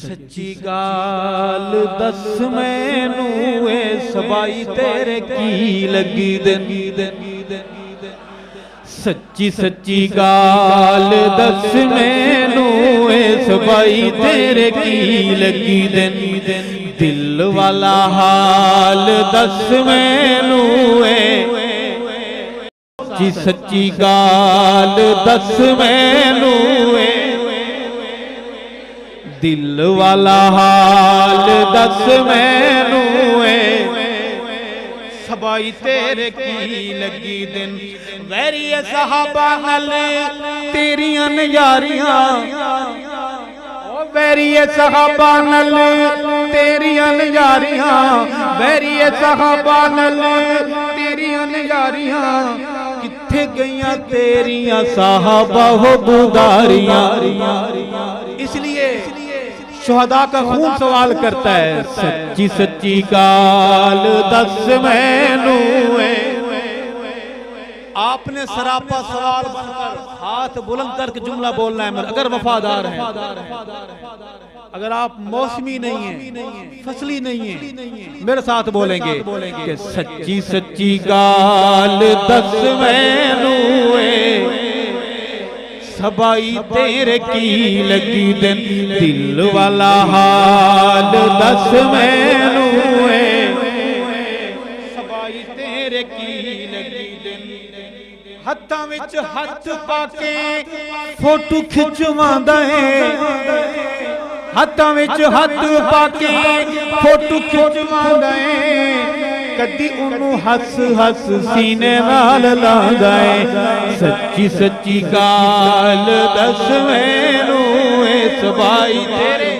सच्ची गाल दस मैनू ए सबाई तेरे की लगी दिन। सच्ची सच्ची गाल दस मैनू ए सबाई तेरे की लगी दिन। दिल वाला हाल दस मैनू ए सच्ची सच्ची गाल दस मैनू ए दिल वाला हाल दस मैनू ए सबाई तेरे की लगी दिन। वैरी सहाबा नल तेरियां यारियां, वैरी सहाबा नल तेरियां यारियां, वैरी सहाबा नल तेरियां यारियां, किथे गईयां तेरियां साहबा हो बुदारियां। इसलिए शुहदा का खून सवाल करता है, सच्ची सच्ची गाल दस मैनू है। आपने सरापा सवाल बनकर हाथ बुलंद करके जुमला बोलना है, अगर वफादार है। अगर आप मौसमी नहीं है, फसली नहीं है, मेरे साथ बोलेंगे कि सच्ची सच्ची गाल दस मैनू है सबाई तेरे की लगी दिन। दिल वाला हाल दस मैनू है सबाई तेरे की लगी दिन। हत्थां विच हथ पाके फोटो खिचवांदा है, हत्थां विच हथ पाके फोटो खिचवांदा है, कदी उन्नू हस हस सीने नाल लांदा है। सच्ची सच्ची गाल दस मैनू ए सबाई तेरे